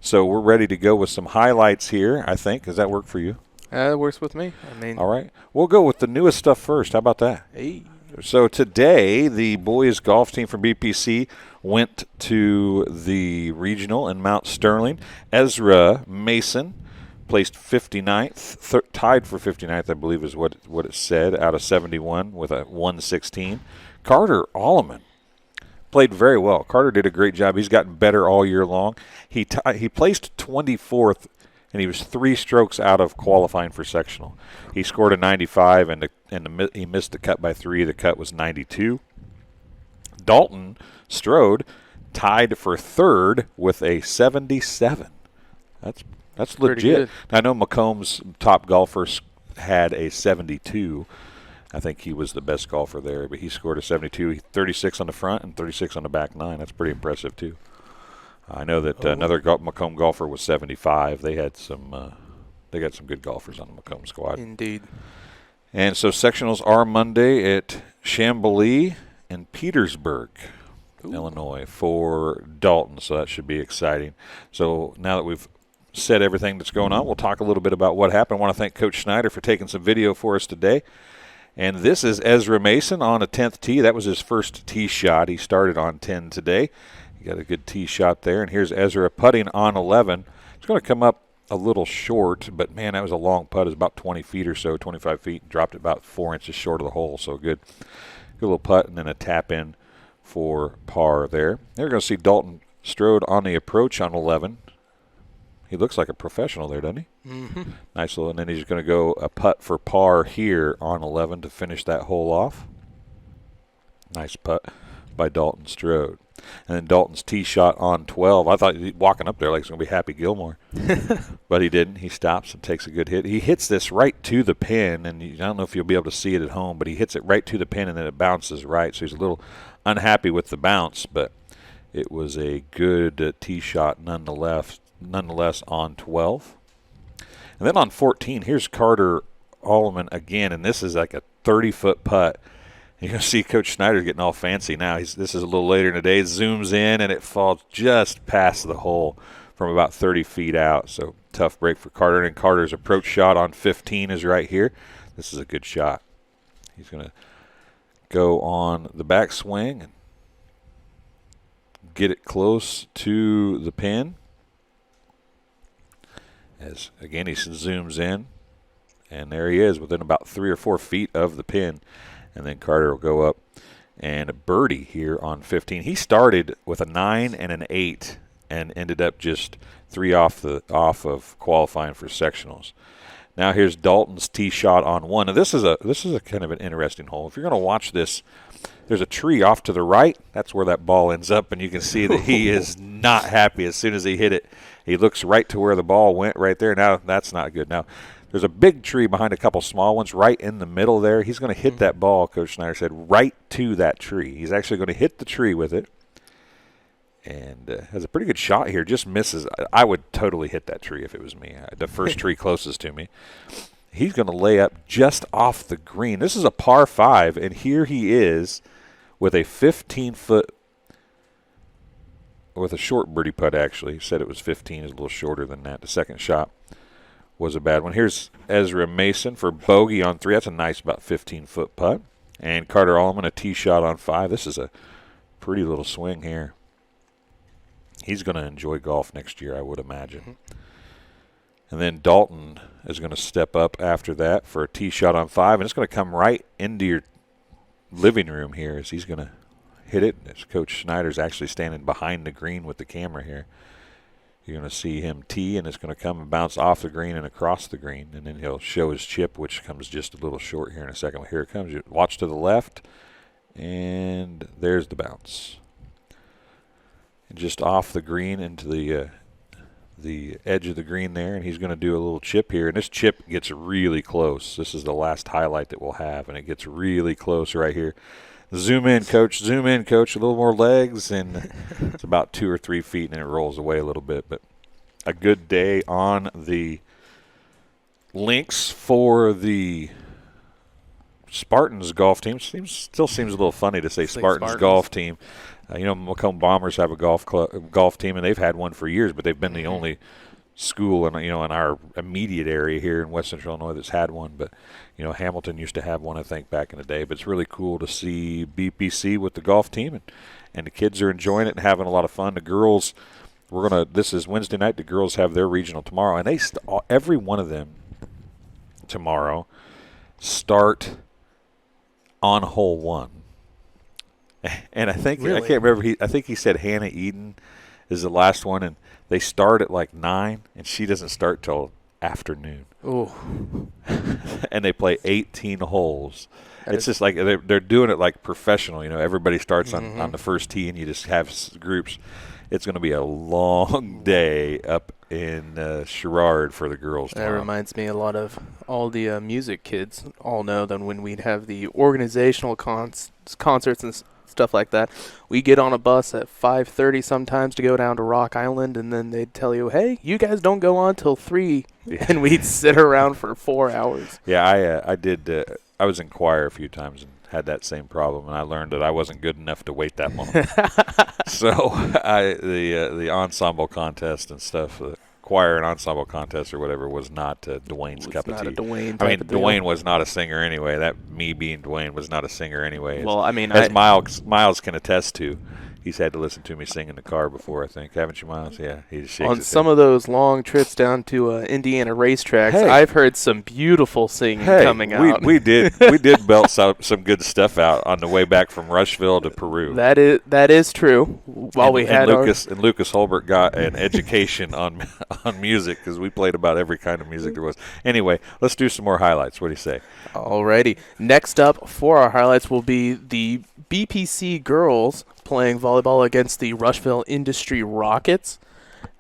So we're ready to go with some highlights here, I think. Does that work for you? It works with me. All right. We'll go with the newest stuff first. How about that? Hey. So today, the boys golf team from BPC went to the regional in Mount Sterling. Ezra Mason placed 59th, tied for 59th, I believe is what it said, out of 71 with a 116. Carter Allman played very well. Carter did a great job. He's gotten better all year long. He placed 24th, and he was 3 strokes out of qualifying for sectional. He scored a 95, and he missed the cut by 3. The cut was 92. Dalton Strode tied for 3rd with a 77. That's legit. I know Macomb's top golfers had a 72. I think he was the best golfer there, but he scored a 72. 36 on the front and 36 on the back 9. That's pretty impressive, too. I know that another Macomb golfer was 75. They had they got some good golfers on the Macomb squad. Indeed. And so sectionals are Monday at Chamblee and Petersburg, Illinois, for Dalton. So that should be exciting. So now that we've said everything that's going on, we'll talk a little bit about what happened. I want to thank Coach Schneider for taking some video for us today. And this is Ezra Mason on a 10th tee. That was his first tee shot. He started on 10 today. He got a good tee shot there. And here's Ezra putting on 11. It's going to come up a little short, but, man, that was a long putt. It was about 20 feet or so, 25 feet. Dropped it about 4 inches short of the hole, so good little putt, and then a tap in for par there. They're going to see Dalton Strode on the approach on 11. He looks like a professional there, doesn't he? Mm-hmm. Nice little, and then he's going to go a putt for par here on 11 to finish that hole off. Nice putt by Dalton Strode. And then Dalton's tee shot on 12. I thought walking up there like it's going to be Happy Gilmore. But he didn't. He stops and takes a good hit. He hits this right to the pin, and I don't know if you'll be able to see it at home, but he hits it right to the pin, and then it bounces right. So he's a little unhappy with the bounce, but it was a good tee shot nonetheless on 12. And then on 14, here's Carter Allman again, and this is like a 30-foot putt. You're going to see Coach Schneider getting all fancy now. This is a little later in the day. It zooms in, and it falls just past the hole from about 30 feet out. So tough break for Carter. And Carter's approach shot on 15 is right here. This is a good shot. He's going to go on the backswing and get it close to the pin. As, again, he zooms in, and there he is within about 3 or 4 feet of the pin. And then Carter will go up and a birdie here on 15. He started with a 9 and an 8 and ended up just 3 off of qualifying for sectionals. Now here's Dalton's tee shot on 1. Now this is a kind of an interesting hole. If you're going to watch this, there's a tree off to the right. That's where that ball ends up, and you can see that he is not happy as soon as he hit it. He looks right to where the ball went right there. Now that's not good. Now there's a big tree behind a couple small ones right in the middle there. He's going to hit that ball, Coach Schneider said, right to that tree. He's actually going to hit the tree with it. And has a pretty good shot here. Just misses. I would totally hit that tree if it was me. The first tree closest to me. He's going to lay up just off the green. This is a par 5, and here he is with a 15-foot, with a short birdie putt, actually. He said it was 15. It's a little shorter than that. The second shot was a bad one. Here's Ezra Mason for bogey on 3. That's a nice about 15-foot putt. And Carter Allman, a tee shot on 5. This is a pretty little swing here. He's going to enjoy golf next year, I would imagine. Mm-hmm. And then Dalton is going to step up after that for a tee shot on 5. And it's going to come right into your living room here as he's going to hit it. As Coach Schneider's actually standing behind the green with the camera here. You're going to see him tee, and it's going to come and bounce off the green and across the green. And then he'll show his chip, which comes just a little short here in a second. Well, here it comes. You watch to the left, and there's the bounce. And just off the green into the edge of the green there, and he's going to do a little chip here. And this chip gets really close. This is the last highlight that we'll have, and it gets really close right here. Zoom in, Coach. Zoom in, Coach. A little more legs, and it's about 2 or 3 feet, and it rolls away a little bit. But a good day on the links for the Spartans golf team still seems a little funny to say Spartans golf team. Macomb Bombers have a golf team, and they've had one for years, but they've been the only school in our immediate area here in West Central Illinois that's had one. But Hamilton used to have one, I think, back in the day. But it's really cool to see BPC with the golf team, and the kids are enjoying it and having a lot of fun. The girls, this is Wednesday night. The girls have their regional tomorrow, and every one of them tomorrow start on hole 1. And I think really? I can't remember. I think he said Hannah Eden is the last one, and they start at like 9, and she doesn't start till afternoon. Oh, and they play 18 holes. It's just like they're doing it like professional. Everybody starts on the first tee, and you just have groups. It's going to be a long day up in Sherrard for the girls tomorrow. That reminds me a lot of all the music kids all know that when we'd have the organizational concerts and stuff like that, we get on a bus at 5:30 sometimes to go down to Rock Island, and then they'd tell you, hey, you guys don't go on till 3, and we'd sit around for 4 hours. Yeah, I did. I was in choir a few times and had that same problem, and I learned that I wasn't good enough to wait that long. So the ensemble contest and stuff, the choir and ensemble contest or whatever, was not Dwayne's cup of tea. Dwayne was not a singer anyway. That me being Dwayne was not a singer anyway. Well, I mean, as Miles can attest to. He's had to listen to me sing in the car before, I think. Haven't you, Miles? Yeah, he just shakes on his some head. of those long trips down to Indiana racetracks. Hey. I've heard some beautiful singing coming out. We did belt some good stuff out on the way back from Rushville to Peru. That is true. Lucas Holbert got an education on music because we played about every kind of music there was. Anyway, let's do some more highlights. What do you say? Alrighty. Next up for our highlights will be the BPC girls playing volleyball against the Rushville Industry Rockets.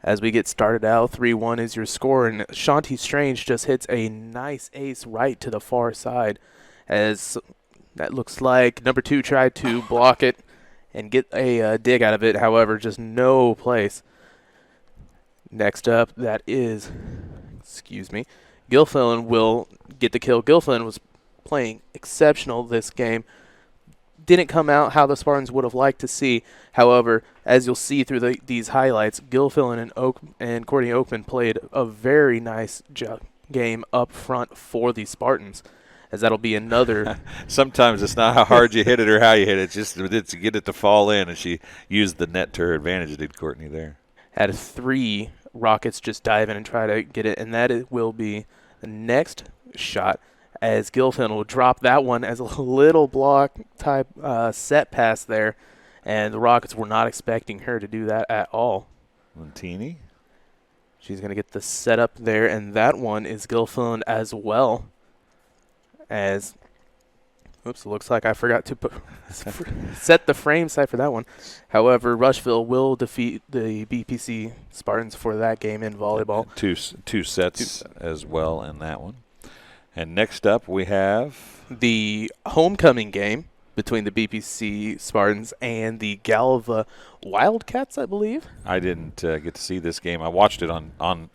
As we get started out, 3-1 is your score, and Shanti Strange just hits a nice ace right to the far side, as that looks like number 2 tried to block it and get a dig out of it. However, just no place. Next up, that is, Gilfillan will get the kill. Gilfillan was playing exceptional this game. Didn't come out how the Spartans would have liked to see. However, as you'll see through these highlights, Gilfillan and Courtney Oakman played a very nice game up front for the Spartans, as that'll be another. Sometimes it's not how hard you hit it or how you hit it. It's to get it to fall in, and she used the net to her advantage, did Courtney there. Had 3 Rockets just dive in and try to get it, and that will be the next shot, as Gilfillan will drop that one as a little block type set pass there, and the Rockets were not expecting her to do that at all. Montini. She's going to get the setup there, and that one is Gilfillan as well. It looks like I forgot to set the frame side for that one. However, Rushville will defeat the BPC Spartans for that game in volleyball. Two sets as well in that one. And next up we have the homecoming game between the BPC Spartans and the Galva Wildcats, I believe. I didn't get to see this game. I watched it on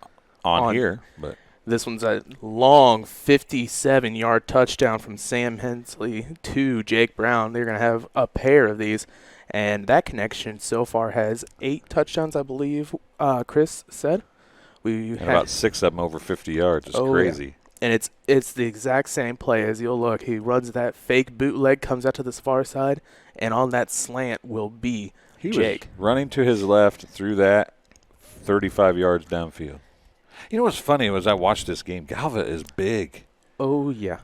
here, but this one's a long 57-yard touchdown from Sam Hensley to Jake Brown. They're going to have a pair of these, and that connection so far has 8 touchdowns, I believe. Chris said about 6 of them over 50 yards. It's crazy. Yeah. And it's the exact same play as you'll look. He runs that fake bootleg, comes out to this far side, and on that slant will be Jake. Was running to his left through that 35 yards downfield. You know what's funny was I watched this game. Galva is big. Oh, yeah.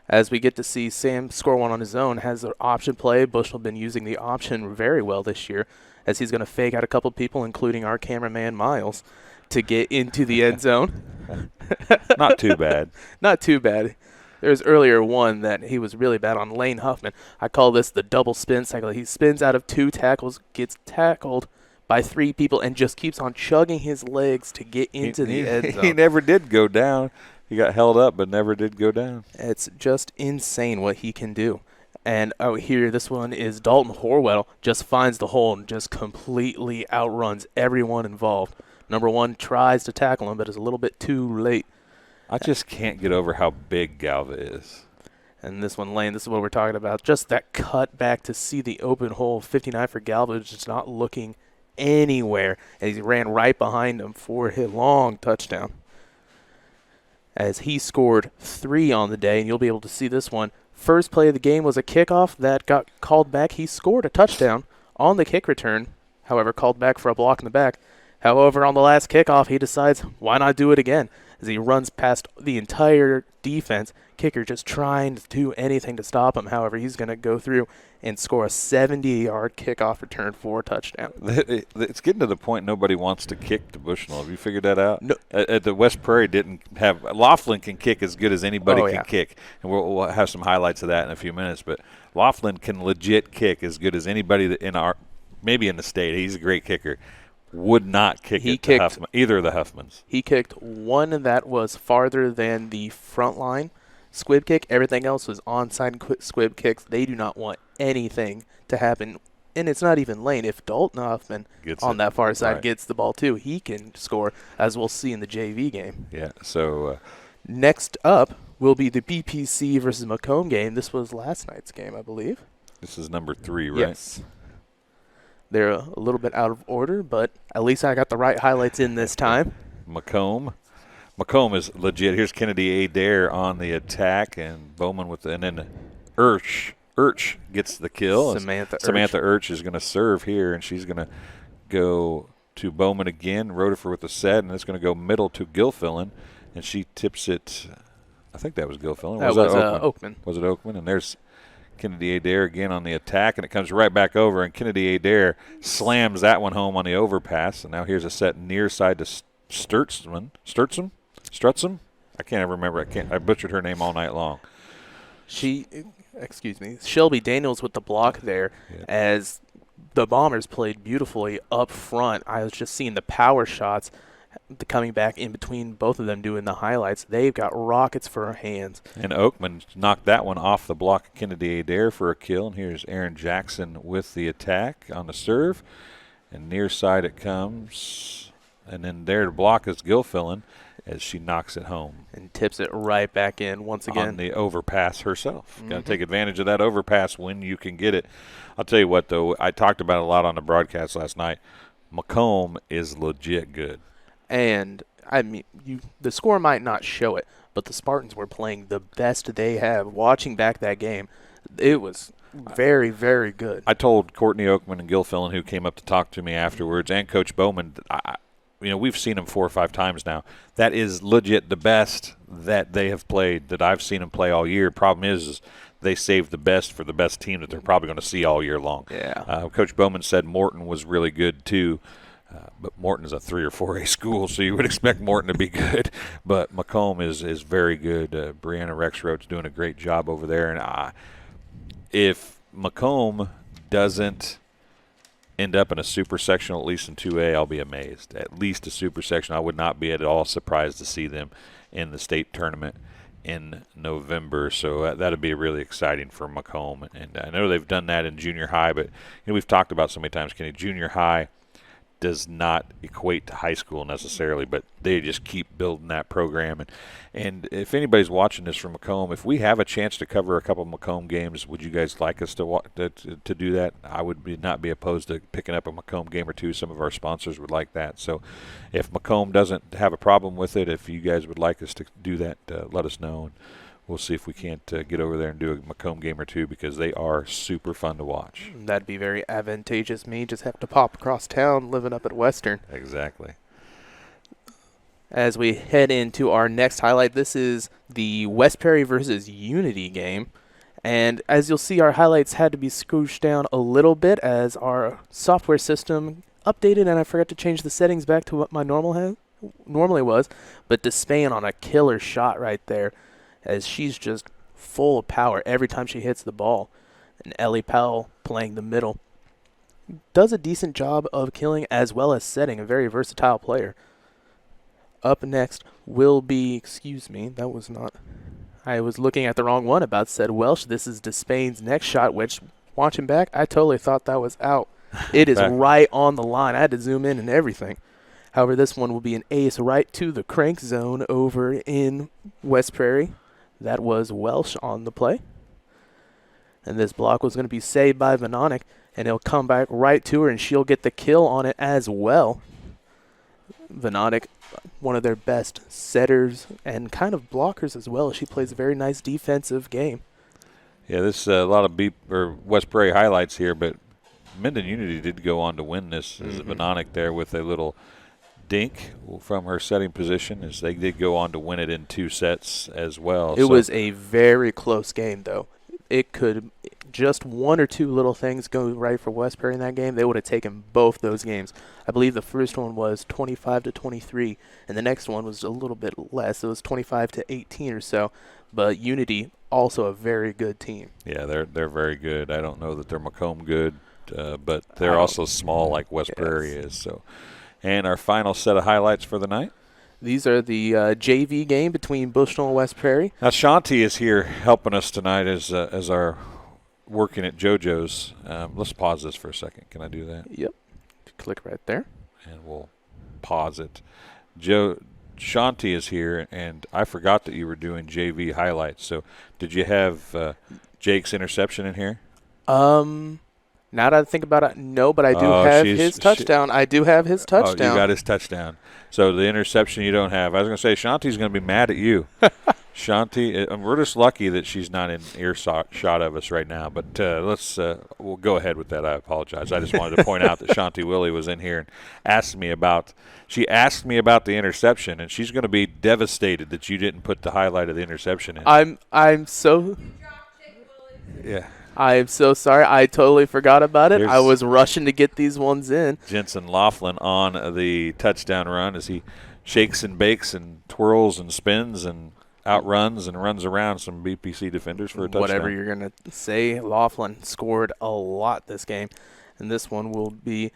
As we get to see Sam score one on his own, has an option play. Bushnell been using the option very well this year, as he's going to fake out a couple people, including our cameraman Miles, to get into the end zone. Not too bad. Not too bad. There was earlier one that he was really bad on, Lane Huffman. I call this the double spin cycle. He spins out of 2 tackles, gets tackled by 3 people, and just keeps on chugging his legs to get into the end zone. He never did go down. He got held up but never did go down. It's just insane what he can do. And out here, this one is Dalton Horwell. Just finds the hole and just completely outruns everyone involved. Number 1 tries to tackle him, but is a little bit too late. I just can't get over how big Galva is. And this one lane, this is what we're talking about. Just that cut back to see the open hole. 59 for Galvin, just not looking anywhere. And he ran right behind him for a long touchdown. As he scored 3 on the day, and you'll be able to see this one. First play of the game was a kickoff that got called back. He scored a touchdown on the kick return, however, called back for a block in the back. However, on the last kickoff, he decides, why not do it again? As he runs past the entire defense, kicker just trying to do anything to stop him. However, he's going to go through and score a 70-yard kickoff return for a touchdown. It's getting to the point nobody wants to kick to Bushnell. Have you figured that out? No. At the West Prairie didn't have – Laughlin can kick as good as anybody can kick. And we'll have some highlights of that in a few minutes. But Laughlin can legit kick as good as anybody in our – maybe in the state. He's a great kicker. Would not kick it to Huffman, either of the Huffmans. He kicked one that was farther than the front line squib kick. Everything else was onside squib kicks. They do not want anything to happen. And it's not even lane. If Dalton Huffman on that far side gets the ball too, he can score, as we'll see in the JV game. Yeah, so next up will be the BPC versus Macomb game. This was last night's game, I believe. This is number 3, right? Yes. They're a little bit out of order, but at least I got the right highlights in this time. Macomb is legit. Here's Kennedy Adair on the attack, and Bowman and then Urch gets the kill. Samantha Urch is going to serve here, and she's going to go to Bowman again. Rotifer with the set, and it's going to go middle to Gilfillan, and she tips it. I think that was Gilfillan. That was Oakman. Was it Oakman? And there's Kennedy Adair again on the attack, and it comes right back over, and Kennedy Adair slams that one home on the overpass. And now here's a set near side to Sturtsum. I can't ever remember. I butchered her name all night long. Shelby Daniels with the block there, as the Bombers played beautifully up front. I was just seeing the power shots coming back in between both of them doing the highlights. They've got rockets for her hands. And Oakman knocked that one off the block of Kennedy Adair for a kill. And here's Aaron Jackson with the attack on the serve. And near side it comes. And then there to block is Gilfillan as she knocks it home. And tips it right back in once again. On the overpass herself. Got to take advantage of that overpass when you can get it. I'll tell you what, though. I talked about it a lot on the broadcast last night. Macomb is legit good. And, I mean, the score might not show it, but the Spartans were playing the best they have. Watching back that game, it was very, very good. I told Courtney Oakman and Gilfillan, who came up to talk to me afterwards, and Coach Bowman, we've seen him 4 or 5 times now. That is legit the best that they have played that I've seen them play all year. Problem is they saved the best for the best team that they're probably going to see all year long. Yeah. Coach Bowman said Morton was really good, too. But Morton's a 3 or 4A school, so you would expect Morton to be good. But Macomb is very good. Brianna Rexroth's doing a great job over there. And if Macomb doesn't end up in a super sectional, at least in 2A, I'll be amazed. At least a super sectional. I would not be at all surprised to see them in the state tournament in November. So that would be really exciting for Macomb. And I know they've done that in junior high, but we've talked about so many times, Kenny, junior high does not equate to high school necessarily, but they just keep building that program. And if anybody's watching this from Macomb, if we have a chance to cover a couple of Macomb games, would you guys like us to do that? I would not be opposed to picking up a Macomb game or two. Some of our sponsors would like that. So if Macomb doesn't have a problem with it, if you guys would like us to do that, let us know. And we'll see if we can't get over there and do a Macomb game or two, because they are super fun to watch. That'd be very advantageous. Me just have to pop across town living up at Western. Exactly. As we head into our next highlight, this is the West Prairie versus Unity game. And as you'll see, our highlights had to be scooched down a little bit as our software system updated, and I forgot to change the settings back to what my normally was. But Despain on a killer shot right there, as she's just full of power every time she hits the ball. And Ellie Powell playing the middle does a decent job of killing as well as setting, a very versatile player. Up next will be, I was looking at the wrong one about said Welsh. This is Despain's next shot, which, watching back, I totally thought that was out. It is right on the line. I had to zoom in and everything. However, this one will be an ace right to the crank zone over in West Prairie. That was Welsh on the play. And this block was going to be saved by Venonic, and he'll come back right to her, and she'll get the kill on it as well. Venonic, one of their best setters and kind of blockers as well. She plays a very nice defensive game. Yeah, this a lot of West Prairie highlights here, but Minden Unity did go on to win this as Venonic there with a little dink from her setting position, as they did go on to win it in 2 sets as well. It was a very close game, though. It could just one or two little things go right for West Prairie in that game. They would have taken both those games. I believe the first one was 25-23, and the next one was a little bit less. It was 25-18 or so. But Unity, also a very good team. Yeah, they're very good. I don't know that they're Macomb good, but they're also small like West Prairie is. So, and our final set of highlights for the night. These are the JV game between Bushnell and West Prairie. Now Shanti is here helping us tonight as our working at JoJo's. Let's pause this for a second. Can I do that? Yep. Click right there. And we'll pause it. Shanti is here, and I forgot that you were doing JV highlights. So did you have Jake's interception in here? Now that I think about it, no, but I do have his touchdown. I do have his touchdown. Oh, you got his touchdown. So the interception you don't have. I was going to say, Shanti's going to be mad at you. Shanti, we're just lucky that she's not in earshot of us right now. But we'll go ahead with that. I apologize. I just wanted to point out that Shanti Willie was in here and asked me about the interception, and she's going to be devastated that you didn't put the highlight of the interception in. I'm so yeah. I am so sorry. I totally forgot about it. I was rushing to get these ones in. Jensen Laughlin on the touchdown run as he shakes and bakes and twirls and spins and outruns and runs around some BPC defenders for a touchdown. Whatever you're going to say, Laughlin scored a lot this game. And this one will be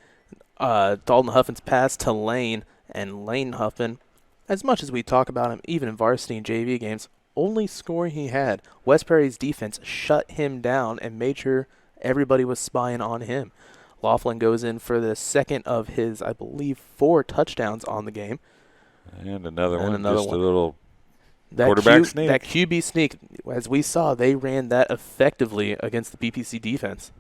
Dalton Huffin's pass to Lane. And Lane Huffin, as much as we talk about him, even in varsity and JV games, only score he had. West Prairie's defense shut him down and made sure everybody was spying on him. Laughlin goes in for the second of his, I believe, 4 touchdowns on the game. And another one. A little that quarterback sneak. That QB sneak, as we saw, they ran that effectively against the BPC defense.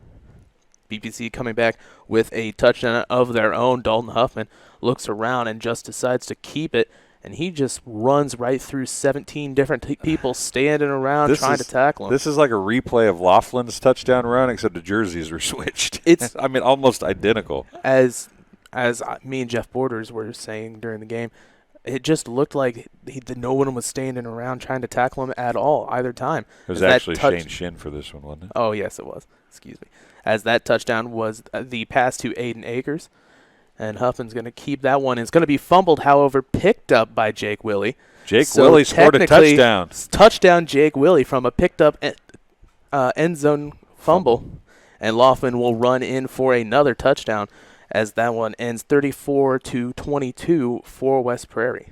BPC coming back with a touchdown of their own. Dalton Huffman looks around and just decides to keep it. And he just runs right through 17 different people standing around trying to tackle him. This is like a replay of Laughlin's touchdown run, except the jerseys were switched. It's almost identical. As me and Jeff Borders were saying during the game, it just looked like no one was standing around trying to tackle him at all either time. It was actually Shane Shin for this one, wasn't it? Oh, yes, it was. Excuse me. As that touchdown was the pass to Aiden Akers. And Huffin's going to keep that one. It's going to be fumbled, however, picked up by Jake Willie. Willie scored a touchdown. Touchdown Jake Willie from a picked up end zone fumble. And Laughlin will run in for another touchdown as that one ends 34-22 for West Prairie.